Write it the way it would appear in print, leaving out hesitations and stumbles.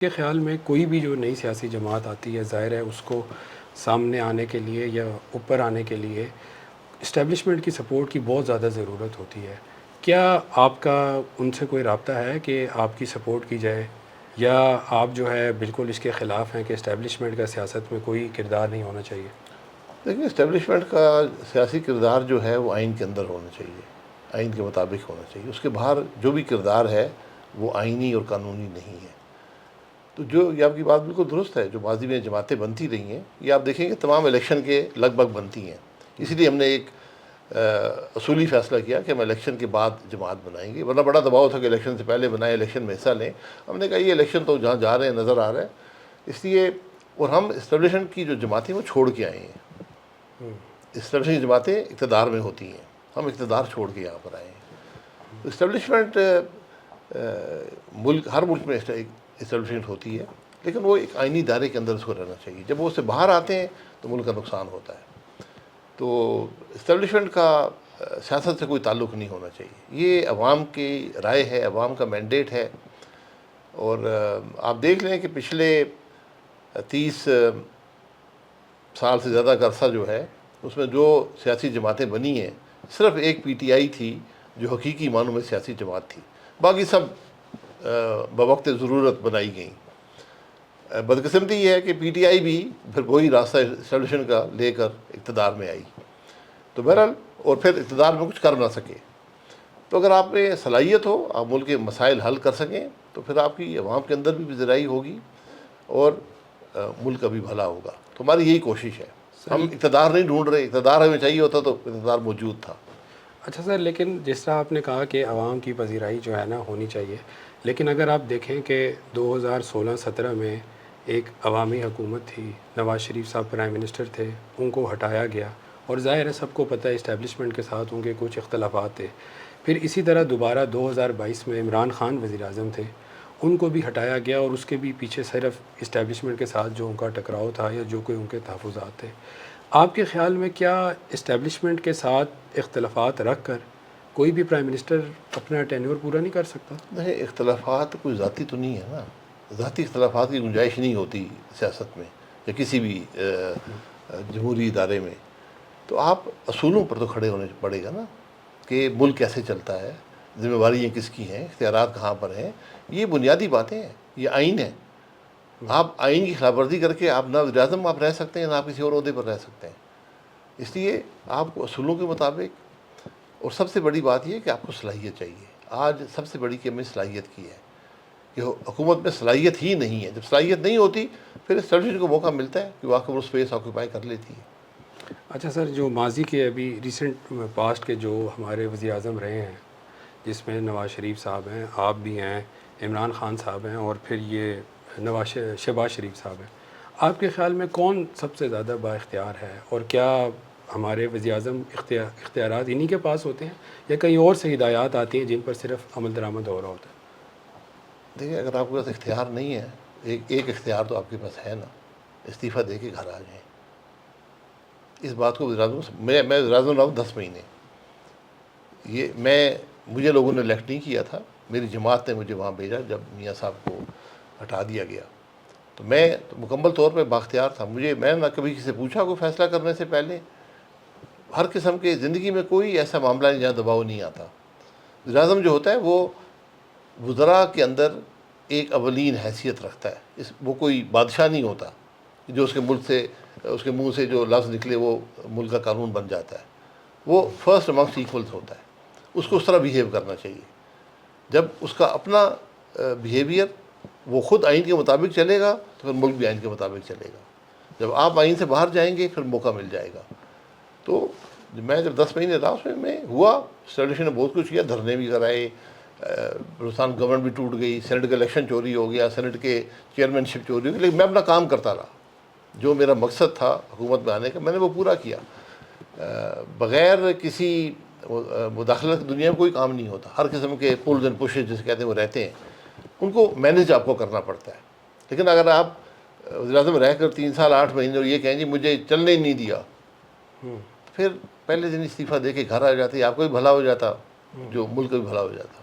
کے خیال میں کوئی بھی جو نئی سیاسی جماعت آتی ہے، ظاہر ہے اس کو سامنے آنے کے لیے یا اوپر آنے کے لیے اسٹیبلشمنٹ کی سپورٹ کی بہت زیادہ ضرورت ہوتی ہے۔ کیا آپ کا ان سے کوئی رابطہ ہے کہ آپ کی سپورٹ کی جائے، یا آپ جو ہے بالکل اس کے خلاف ہیں کہ اسٹیبلشمنٹ کا سیاست میں کوئی کردار نہیں ہونا چاہیے؟ دیکھیے، اسٹیبلشمنٹ کا سیاسی کردار جو ہے وہ آئین کے اندر ہونا چاہیے، آئین کے مطابق ہونا چاہیے۔ اس کے باہر جو بھی کردار ہے وہ آئینی اور قانونی نہیں ہے۔ تو جو یہ آپ کی بات بالکل درست ہے، جو ماضی میں جماعتیں بنتی رہی ہیں، یہ آپ دیکھیں کہ تمام الیکشن کے لگ بھگ بنتی ہیں۔ اسی لیے ہم نے ایک اصولی فیصلہ کیا کہ ہم الیکشن کے بعد جماعت بنائیں گے، ورنہ بڑا دباؤ تھا کہ الیکشن سے پہلے بنائیں، الیکشن میں حصہ لیں۔ ہم نے کہا یہ الیکشن تو جہاں جا رہے ہیں نظر آ رہا ہے، اس لیے اور ہم اسٹیبلشمنٹ کی جو جماعتیں وہ چھوڑ کے آئے ہیں۔ اسٹیبلشمنٹ کی جماعتیں اقتدار میں ہوتی ہیں، ہم اقتدار چھوڑ کے یہاں پر آئے ہیں۔ تو اسٹیبلشمنٹ ہر ملک میں اسٹیبلشمنٹ ہوتی ہے، لیکن وہ ایک آئینی دائرے کے اندر اس کو رہنا چاہیے۔ جب وہ اس سے باہر آتے ہیں تو ملک کا نقصان ہوتا ہے۔ تو اسٹیبلشمنٹ کا سیاست سے کوئی تعلق نہیں ہونا چاہیے۔ یہ عوام کی رائے ہے، عوام کا مینڈیٹ ہے۔ اور آپ دیکھ لیں کہ پچھلے 30 سال سے زیادہ کا عرصہ جو ہے، اس میں جو سیاسی جماعتیں بنی ہیں، صرف ایک پی ٹی آئی تھی جو حقیقی معنوں میں سیاسی جماعت تھی، باقی سب بوقت ضرورت بنائی گئیں۔ بدقسمتی یہ ہے کہ پی ٹی آئی بھی پھر وہی راستہ اسٹیبلشمنٹ کا لے کر اقتدار میں آئی، تو بہرحال اور پھر اقتدار میں کچھ کر نہ سکے۔ تو اگر آپ میں صلاحیت ہو، آپ ملک کے مسائل حل کر سکیں، تو پھر آپ کی عوام کے اندر بھی زراعی ہوگی اور ملک کا بھی بھلا ہوگا۔ تو ہماری یہی کوشش ہے۔ ہم اقتدار نہیں ڈھونڈ رہے، اقتدار ہمیں چاہیے ہوتا تو اقتدار موجود تھا۔ اچھا سر، لیکن جس طرح آپ نے کہا کہ عوام کی پذیرائی جو ہے نا ہونی چاہیے، لیکن اگر آپ دیکھیں کہ 2016-17 میں ایک عوامی حکومت تھی، نواز شریف صاحب پرائم منسٹر تھے، ان کو ہٹایا گیا، اور ظاہر ہے سب کو پتہ ہے اسٹیبلشمنٹ کے ساتھ ان کے کچھ اختلافات تھے۔ پھر اسی طرح دوبارہ 2022 میں عمران خان وزیر اعظم تھے، ان کو بھی ہٹایا گیا، اور اس کے بھی پیچھے صرف اسٹیبلشمنٹ کے ساتھ جو ان کا ٹکراؤ تھا یا جو کوئی ان کے تحفظات تھے۔ آپ کے خیال میں کیا اسٹیبلشمنٹ کے ساتھ اختلافات رکھ کر کوئی بھی پرائم منسٹر اپنا ٹینیور پورا نہیں کر سکتا؟ نہیں، اختلافات کوئی ذاتی تو نہیں ہے نا، ذاتی اختلافات کی گنجائش نہیں ہوتی سیاست میں یا کسی بھی جمہوری ادارے میں۔ تو آپ اصولوں پر تو کھڑے ہونے پڑے گا نا، کہ ملک کیسے چلتا ہے، ذمہ داریاں کس کی ہیں، اختیارات کہاں پر ہیں۔ یہ بنیادی باتیں ہیں، یہ آئین ہے۔ آپ آئین کی خلاف ورزی کر کے آپ نہ وزیر اعظم آپ رہ سکتے ہیں، نہ آپ کسی اور عہدے پر رہ سکتے ہیں۔ اس لیے آپ کو اصولوں کے مطابق، اور سب سے بڑی بات یہ ہے کہ آپ کو صلاحیت چاہیے۔ آج سب سے بڑی کمی صلاحیت کی ہے کہ حکومت میں صلاحیت ہی نہیں ہے۔ جب صلاحیت نہیں ہوتی پھر اسٹیبلشمنٹ کو موقع ملتا ہے کہ واقعی وہ اسپیس آکوپائی کر لیتی ہے۔ اچھا سر، جو ماضی کے ابھی ریسنٹ پاسٹ کے جو ہمارے وزیر اعظم رہے ہیں، جس میں نواز شریف صاحب ہیں، آپ بھی ہیں، عمران خان صاحب ہیں، اور پھر یہ شہباز شریف صاحب ہیں، آپ کے خیال میں کون سب سے زیادہ با اختیار ہے؟ اور کیا ہمارے وزیر اعظم اختیارات انہی کے پاس ہوتے ہیں، یا کہیں اور سے ہدایات آتی ہیں جن پر صرف عمل درآمد ہو رہا ہوتا ہے؟ دیکھیں، اگر آپ کے پاس اختیار نہیں ہے، ایک اختیار تو آپ کے پاس ہے نا، استعفیٰ دے کے گھر آ جائیں۔ اس بات کو وزیر اعظم میں وزیر اعظم رہا ہوں 10 مہینے، مجھے لوگوں نے الیکٹ نہیں کیا تھا، میری جماعت نے مجھے وہاں بھیجا جب میاں صاحب کو ہٹا دیا گیا، تو میں مکمل طور پہ بااختیار تھا۔ میں نے نہ کبھی کسی سے پوچھا کوئی فیصلہ کرنے سے پہلے۔ ہر قسم کے زندگی میں کوئی ایسا معاملہ نہیں جہاں دباؤ نہیں آتا۔ وزیر اعظم جو ہوتا ہے وہ وزراء کے اندر ایک اولین حیثیت رکھتا ہے، وہ کوئی بادشاہ نہیں ہوتا جو اس کے منہ سے جو لفظ نکلے وہ ملک کا قانون بن جاتا ہے۔ وہ فرسٹ امانگسٹ ایکولز ہوتا ہے، اس کو اس طرح بیہیو کرنا چاہیے۔ جب اس کا اپنا بیہیویئر وہ خود آئین کے مطابق چلے گا تو پھر ملک بھی آئین کے مطابق چلے گا۔ جب آپ آئین سے باہر جائیں گے پھر موقع مل جائے گا۔ تو میں جب 10 مہینے رہا، اس میں ہوا، اسٹیبلشمنٹ نے بہت کچھ کیا، دھرنے بھی کرائے، بلوچستان گورنمنٹ بھی ٹوٹ گئی، سینٹ کا الیکشن چوری ہو گیا، سینٹ کے چیئرمین شپ چوری ہو گئی، لیکن میں اپنا کام کرتا رہا۔ جو میرا مقصد تھا حکومت میں آنے کا میں نے وہ پورا کیا۔ بغیر کسی مداخلت دنیا میں کوئی کام نہیں ہوتا۔ ہر قسم کے پولز اینڈ پشز جسے کہتے ہیں وہ رہتے ہیں، ان کو مینیج آپ کو کرنا پڑتا ہے۔ لیکن اگر آپ وزیر اعظم رہ کر 3 سال 8 مہینے اور یہ کہیں جی مجھے چلنے ہی نہیں دیا، پھر پہلے دن استعفیٰ دے کے گھر آ جاتے، آپ کو بھی بھلا ہو جاتا، جو ملک بھی بھلا ہو جاتا۔